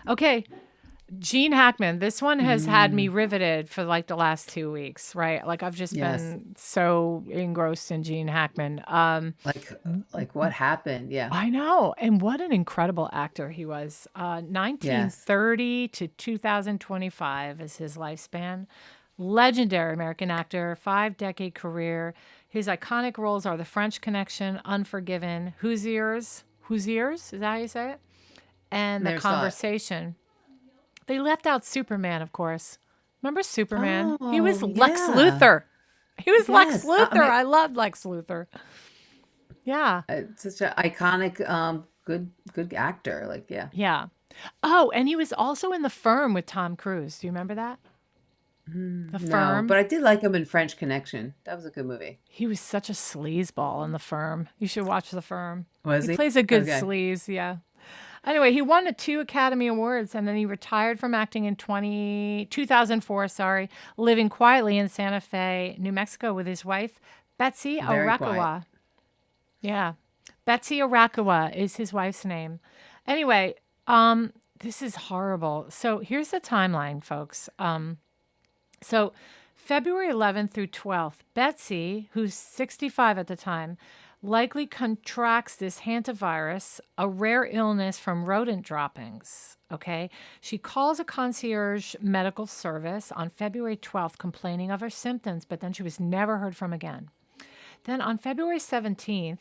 Okay. Gene Hackman. This one has had me riveted for like the last 2 weeks, right? Like I've just Yes. been so engrossed in Gene Hackman. Like like what happened? Yeah. I know. And what an incredible actor he was. Yes. 1930 to 2025 is his lifespan. Legendary American actor, 5-decade career. His iconic roles are The French Connection, Unforgiven, Whose Ears? Is that how you say it? And The Never saw it. Conversation. They left out Superman, of course. Remember Superman? He was Oh, Lex yeah. Luthor. He was Lex Yes. I Luthor. mean, I loved Lex Luthor. Yeah. it's such an iconic, good actor. Like, yeah. Yeah. Oh, and he was also in The Firm with Tom Cruise. Do you remember that? The No, Firm. but I did like him in French Connection. That was a good movie. He was such a sleazeball in The Firm. You should watch The Firm. Was He he? plays a good Okay. sleaze, yeah. Anyway, he won 2 Academy Awards and then he retired from acting in 2004, sorry, living quietly in Santa Fe, New Mexico with his wife, Betsy Very quiet. Arakawa. Yeah. Betsy Arakawa is his wife's name. Anyway, this is horrible. So here's the timeline, folks. So February 11th through 12th, Betsy, who's 65 at the time, likely contracts this hantavirus, a rare illness from rodent droppings. Okay. She calls a concierge medical service on February 12th complaining of her symptoms, but then she was never heard from again. Then on February 17th,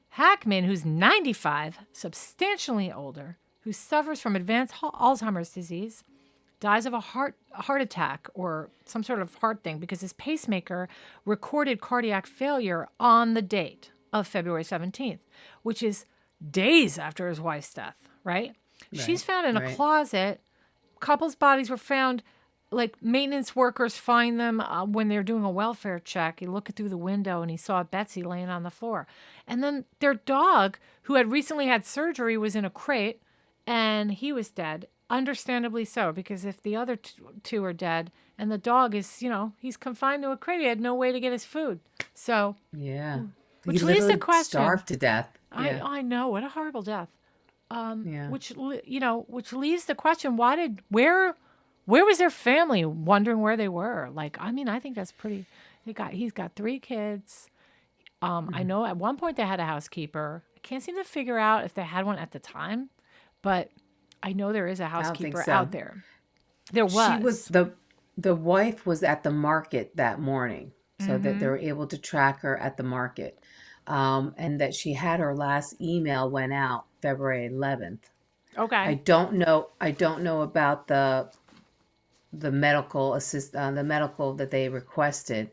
Hackman, who's 95, substantially older, who suffers from advanced Alzheimer's disease, dies of a heart attack or some sort of heart thing because his pacemaker recorded cardiac failure on the date of February 17th, which is days after his wife's death, right? She's Right. found in a Right. closet. Couples' bodies were found, like maintenance workers find them when they're doing a welfare check. He looked through the window and he saw Betsy laying on the floor. And then their dog, who had recently had surgery, was in a crate and he was dead. Understandably so, because if the other two are dead and the dog is, he's confined to a crate, he had no way to get his food. So, Yeah. He which leads to the literally question. starved to death. I Yeah. I know what a horrible death. Yeah. Which leaves the question: where was their family? Wondering where they were. Like, I mean, I think that's pretty. He's got 3 kids. I Mhm. know at one point they had a housekeeper. I can't seem to figure out if they had one at the time, but I know there is a I don't think housekeeper so. out there. There She was was. the wife was at the market that morning, so that they Mm-hmm. were able to track her at the market, and that she had her last email went out February 11th. I Okay. don't know. I don't know about the medical that they requested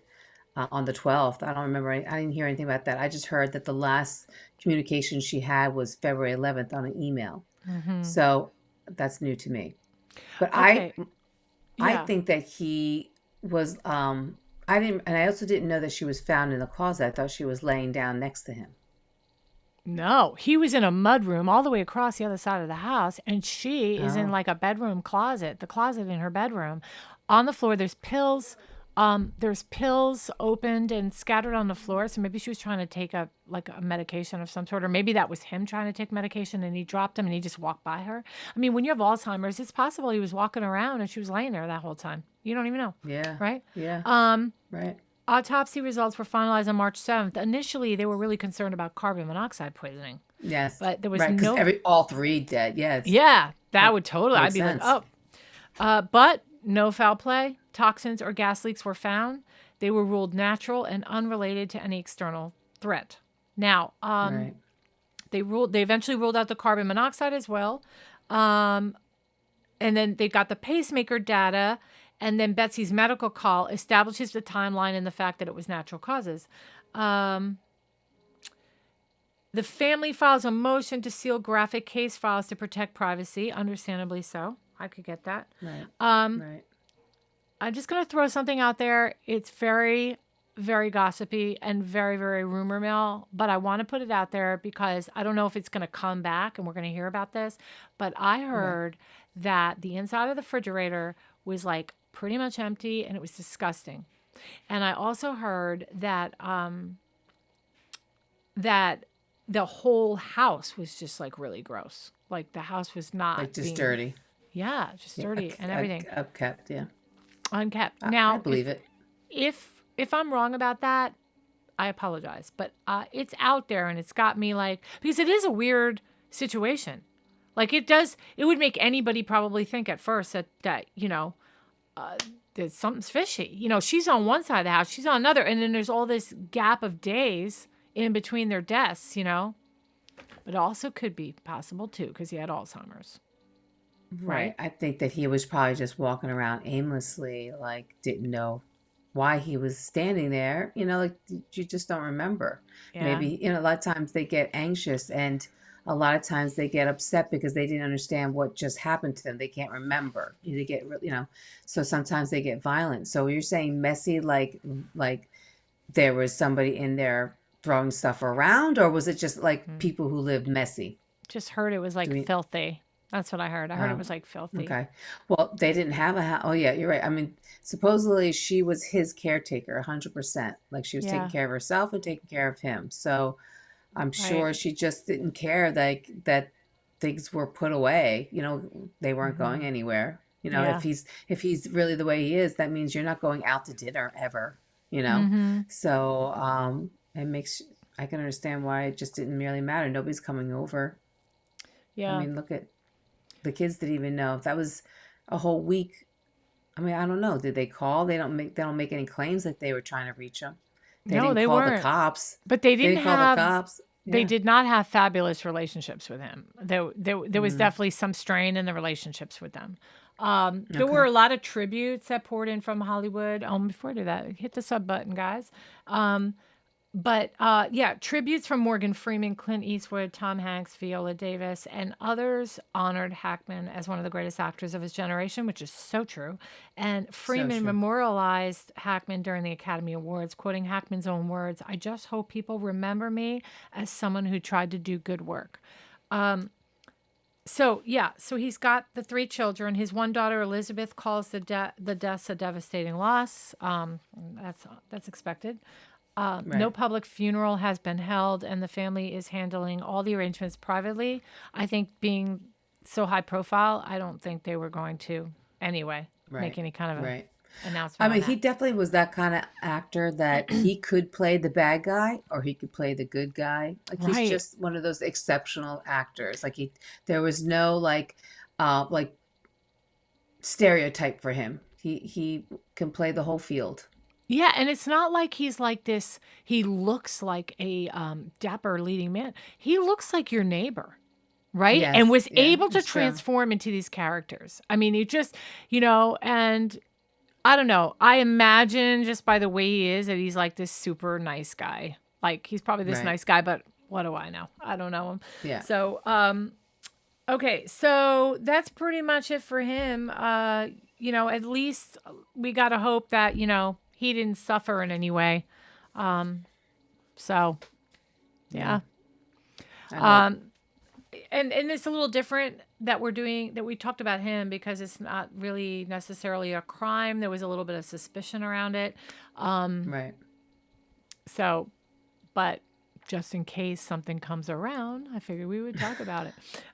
on the 12th. I don't remember. I didn't hear anything about that. I just heard that the last communication she had was February 11th on an email. Mm-hmm. So that's new to me. But I Okay. I Yeah. think that he was I didn't and I also didn't know that she was found in the closet. I thought she was laying down next to him. No, he was in a mudroom all the way across the other side of the house, and she is in Oh, like a bedroom closet, the closet in her bedroom. On the floor, there's pills. There's pills opened and scattered on the floor. So maybe she was trying to take a medication of some sort, or maybe that was him trying to take medication and he dropped him and he just walked by her. I mean, when you have Alzheimer's, it's possible he was walking around and she was laying there that whole time. You don't even know, yeah. right? Yeah. Right. Autopsy results were finalized on March 7th. Initially, they were really concerned about carbon monoxide poisoning, Yes. but there was Right, because no. every all three dead. Yes. Yeah, that That would totally. I'd makes be like, sense. oh, but no foul play, toxins, or gas leaks were found. They were ruled natural and unrelated to any external threat. Now, Right. they eventually ruled out the carbon monoxide as well. Um, and then they got the pacemaker data, and then Betsy's medical call establishes the timeline and the fact that it was natural causes. Um, the family files a motion to seal graphic case files to protect privacy, understandably so. I could get that. Right. Um, Right. I'm just going to throw something out there. It's very, very gossipy and very, very rumor mill, but I want to put it out there because I don't know if it's going to come back and we're going to hear about this. But I Okay. heard that the inside of the refrigerator was like pretty much empty and it was disgusting. And I also heard that the whole house was just like really gross. Like the house was not Like just being. dirty. Yeah, just Yeah, dirty and everything. upkept. Yeah, Unkept. I Now, believe it. if I'm wrong about that, I apologize. But it's out there and it's got me like, because it is a weird situation. Like it would make anybody probably think at first that that something's fishy. She's on one side of the house, she's on another, and then there's all this gap of days in between their deaths. But it also could be possible too, because he had Alzheimer's, Right. right? I think that he was probably just walking around aimlessly, like didn't know why he was standing there. Like you just don't remember. Yeah. Maybe, a lot of times they get anxious and a lot of times they get upset because they didn't understand what just happened to them. They can't remember. They get, so sometimes they get violent. So you're saying messy, like there was somebody in there throwing stuff around, or was it just like Mm. people who lived messy? Just heard it was Do like we? filthy. That's what I heard. I heard it Oh, was like filthy. okay. Well, they didn't have a house. Oh, yeah, you're right. I mean, supposedly she was his caretaker, 100%. Like she was taking Yeah. care of herself and taking care of him. So I'm Right. sure she just didn't care that things were put away. They weren't Hmm. going anywhere. Yeah. If he's really the way he is, that means you're not going out to dinner ever. You know. Hmm. So it makes I can understand why it just didn't really matter. Nobody's coming over. I Yeah. mean, look at the kids didn't even know if that was a whole week. I mean, I don't know. Did they call? They don't make any claims that they were trying to reach them. They No, didn't they call the weren't. cops. But they They didn't didn't call the have. cops. They Yeah. did not have fabulous relationships with him. There was Mm, definitely some strain in the relationships with them. There were okay. a lot of tributes that poured in from Hollywood. Before I do that, hit the sub button, guys. Um, But yeah, tributes from Morgan Freeman, Clint Eastwood, Tom Hanks, Viola Davis, and others honored Hackman as one of the greatest actors of his generation, which is so true. And So Freeman true. memorialized Hackman during the Academy Awards, quoting Hackman's own words: "I just hope people remember me as someone who tried to do good work." So yeah, so he's got the three children. His one daughter Elizabeth calls the deaths a devastating loss. That's expected. No Right. public funeral has been held, and the family is handling all the arrangements privately. I think being so high profile, I don't think they were going to anyway make Right. any kind of a Right. I announcement on mean, he that. definitely was that kind of actor that he could play the bad guy or he could play the good guy. Like he's Right. just one of those exceptional actors. There was no like stereotype for him. He can play the whole field. Yeah, and it's not like he's like this. He looks like a dapper leading man. He looks like your neighbor, right? And Yes, was yeah, able to it's true. transform into these characters. I mean, he just, and I don't know. I imagine just by the way he is that he's like this super nice guy. Like he's probably this Right. nice guy, but what do I know? I don't know him. Yeah. So, okay, so that's pretty much it for him. At least we got to hope that, he didn't suffer in any way. So, Yeah. yeah. I hope. Um, and it's a little different that we talked about him because it's not really necessarily a crime. There was a little bit of suspicion around it. Right. So, but just in case something comes around, I figured we would talk about it.